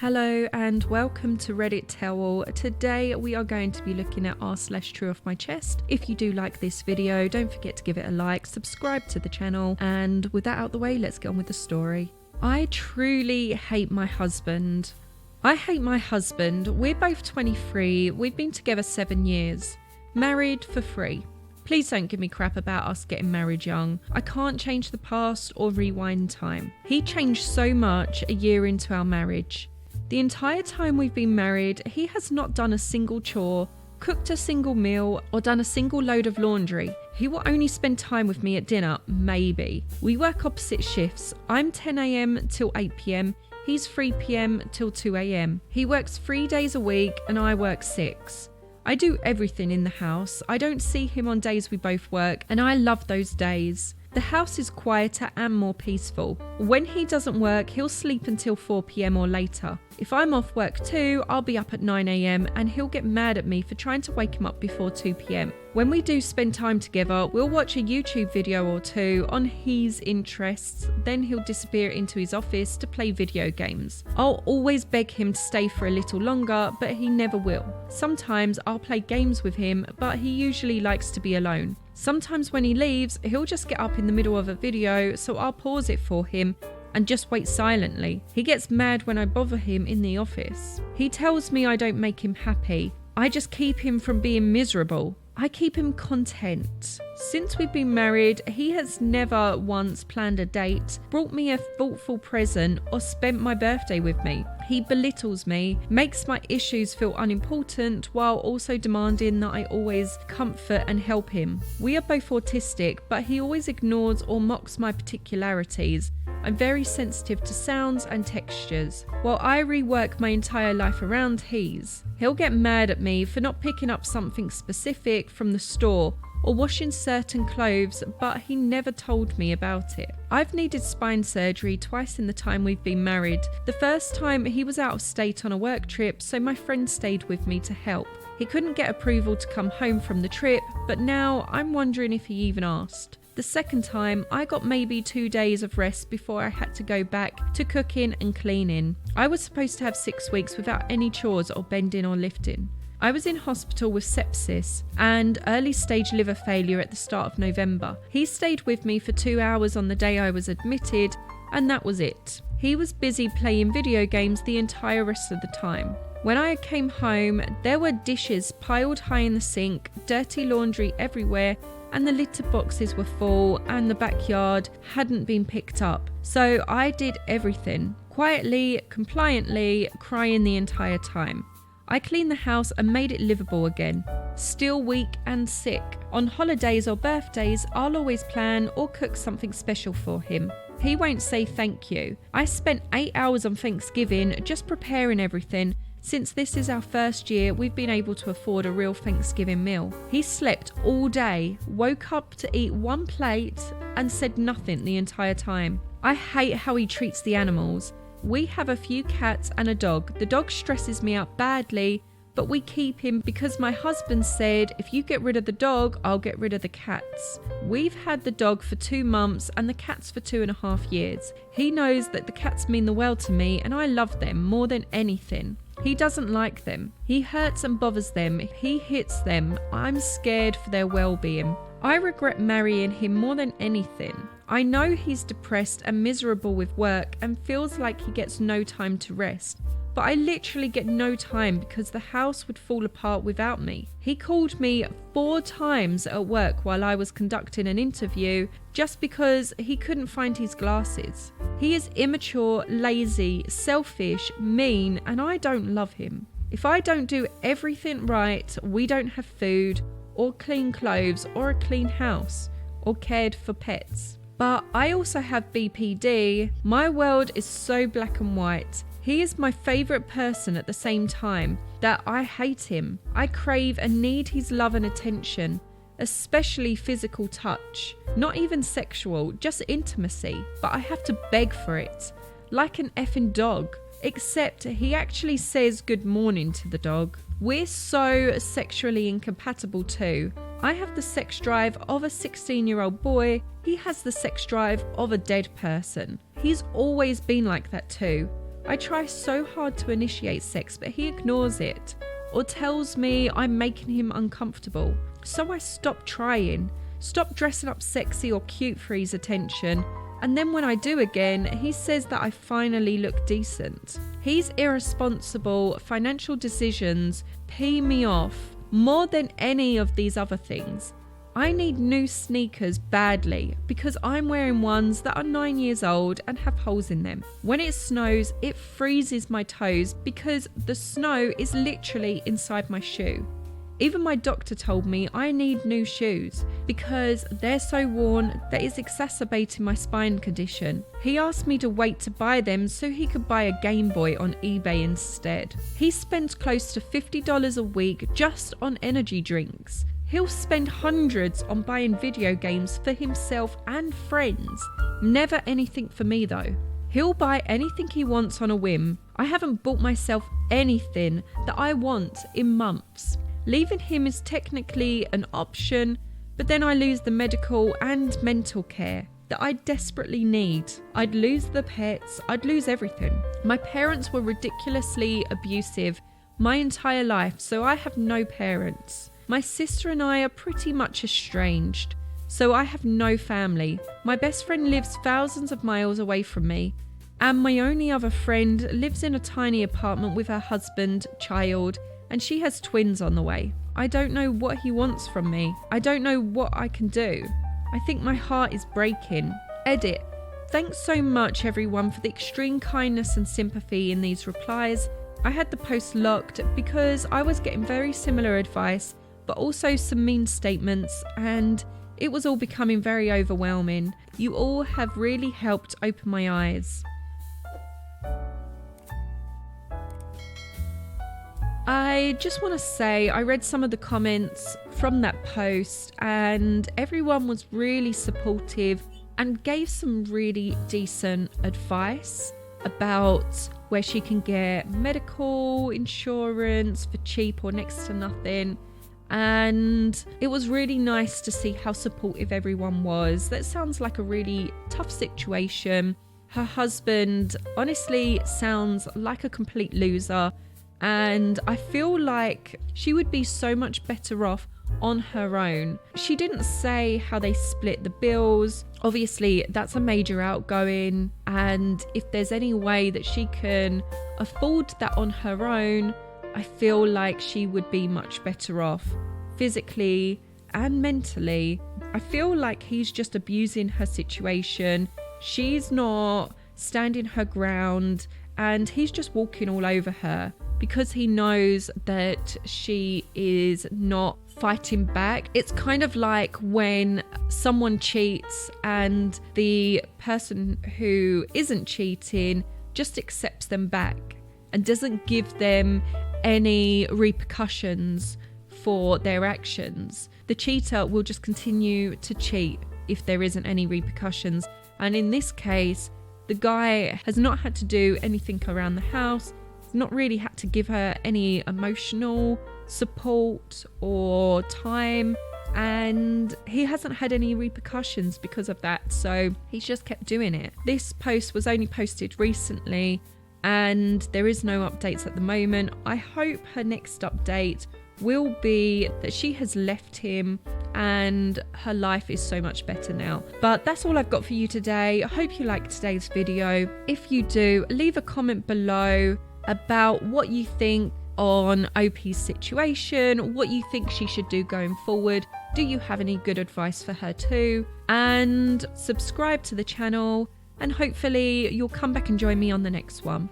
Hello and welcome to Reddit Tell All. Today we are going to be looking at r/true off my chest. If you do like this video, don't forget to give it a like, subscribe to the channel, and with that out the way, let's get on with the story. I truly hate my husband. I hate my husband. We're both 23, we've been together 7 years, married for free. Please don't give me crap about us getting married young. I can't change the past or rewind time. He changed so much a year into our marriage. The entire time we've been married, he has not done a single chore, cooked a single meal, or done a single load of laundry. He will only spend time with me at dinner, maybe. We work opposite shifts. I'm 10 AM till 8 PM. He's 3 PM till 2 AM. He works 3 days a week and I work 6. I do everything in the house. I don't see him on days we both work, and I love those days. The house is quieter and more peaceful. When he doesn't work, he'll sleep until 4 PM or later. If I'm off work too, I'll be up at 9 AM and he'll get mad at me for trying to wake him up before 2 PM. When we do spend time together, we'll watch a YouTube video or two on his interests, then he'll disappear into his office to play video games. I'll always beg him to stay for a little longer, but he never will. Sometimes I'll play games with him, but he usually likes to be alone. Sometimes when he leaves, he'll just get up in the middle of a video, so I'll pause it for him and just wait silently. He gets mad when I bother him in the office. He tells me I don't make him happy. I just keep him from being miserable. I keep him content. Since we've been married, he has never once planned a date, brought me a thoughtful present, or spent my birthday with me. He belittles me, makes my issues feel unimportant, while also demanding that I always comfort and help him. We are both autistic, but he always ignores or mocks my particularities. I'm very sensitive to sounds and textures, while I rework my entire life around his. He'll get mad at me for not picking up something specific from the store or washing certain clothes, but he never told me about it. I've needed spine surgery twice in the time we've been married. The first time he was out of state on a work trip, so my friend stayed with me to help. He couldn't get approval to come home from the trip, but now I'm wondering if he even asked. The second time, I got maybe 2 days of rest before I had to go back to cooking and cleaning. I was supposed to have 6 weeks without any chores or bending or lifting. I was in hospital with sepsis and early stage liver failure at the start of November. He stayed with me for 2 hours on the day I was admitted, and that was it. He was busy playing video games the entire rest of the time. When I came home, there were dishes piled high in the sink, dirty laundry everywhere, and the litter boxes were full and the backyard hadn't been picked up. So I did everything, quietly, compliantly, crying the entire time. I cleaned the house and made it livable again. Still weak and sick. On holidays or birthdays, I'll always plan or cook something special for him. He won't say thank you. I spent 8 hours on Thanksgiving just preparing everything. Since this is our first year, we've been able to afford a real Thanksgiving meal. He slept all day, woke up to eat 1 plate, and said nothing the entire time. I hate how he treats the animals. We have a few cats and a dog. The dog stresses me out badly, but we keep him because my husband said, if you get rid of the dog, I'll get rid of the cats. We've had the dog for 2 months and the cats for 2.5 years. He knows that the cats mean the world to me and I love them more than anything. He doesn't like them. He hurts and bothers them. He hits them. I'm scared for their well-being. I regret marrying him more than anything. I know he's depressed and miserable with work and feels like he gets no time to rest. But I literally get no time because the house would fall apart without me. He called me 4 times at work while I was conducting an interview just because he couldn't find his glasses. He is immature, lazy, selfish, mean, and I don't love him. If I don't do everything right, we don't have food or clean clothes or a clean house or cared for pets. But I also have BPD. My world is so black and white. He is my favourite person at the same time that I hate him. I crave and need his love and attention, especially physical touch. Not even sexual, just intimacy. But I have to beg for it, like an effing dog. Except he actually says good morning to the dog. We're so sexually incompatible too. I have the sex drive of a 16-year-old boy. He has the sex drive of a dead person. He's always been like that too. I try so hard to initiate sex, but he ignores it or tells me I'm making him uncomfortable. So I stop trying, stop dressing up sexy or cute for his attention. And then when I do again, he says that I finally look decent. His irresponsible financial decisions pee me off more than any of these other things. I need new sneakers badly because I'm wearing ones that are 9 years old and have holes in them. When it snows, it freezes my toes because the snow is literally inside my shoe. Even my doctor told me I need new shoes because they're so worn that it's exacerbating my spine condition. He asked me to wait to buy them so he could buy a Game Boy on eBay instead. He spends close to $50 a week just on energy drinks. He'll spend hundreds on buying video games for himself and friends. Never anything for me though. He'll buy anything he wants on a whim. I haven't bought myself anything that I want in months. Leaving him is technically an option, but then I lose the medical and mental care that I desperately need. I'd lose the pets, I'd lose everything. My parents were ridiculously abusive my entire life, so I have no parents. My sister and I are pretty much estranged, so I have no family. My best friend lives thousands of miles away from me, and my only other friend lives in a tiny apartment with her husband, child, and she has twins on the way. I don't know what he wants from me. I don't know what I can do. I think my heart is breaking. Edit. Thanks so much everyone for the extreme kindness and sympathy in these replies. I had the post locked because I was getting very similar advice, but also some mean statements, and it was all becoming very overwhelming. You all have really helped open my eyes. I just want to say I read some of the comments from that post and everyone was really supportive and gave some really decent advice about where she can get medical insurance for cheap or next to nothing. And it was really nice to see how supportive everyone was. That sounds like a really tough situation. Her husband honestly sounds like a complete loser. And I feel like she would be so much better off on her own. She didn't say how they split the bills. Obviously, that's a major outgoing. And if there's any way that she can afford that on her own, I feel like she would be much better off physically and mentally. I feel like he's just abusing her situation. She's not standing her ground and he's just walking all over her because he knows that she is not fighting back. It's kind of like when someone cheats and the person who isn't cheating just accepts them back and doesn't give them any repercussions for their actions. The cheater will just continue to cheat if there isn't any repercussions. And in this case, the guy has not had to do anything around the house, not really had to give her any emotional support or time, and he hasn't had any repercussions because of that, so he's just kept doing it. This post was only posted recently and there is no updates at the moment. I hope her next update will be that she has left him and her life is so much better now. But that's all I've got for you today. I hope you liked today's video. If you do, leave a comment below about what you think on OP's situation, what you think she should do going forward. Do you have any good advice for her too? And subscribe to the channel, and hopefully you'll come back and join me on the next one.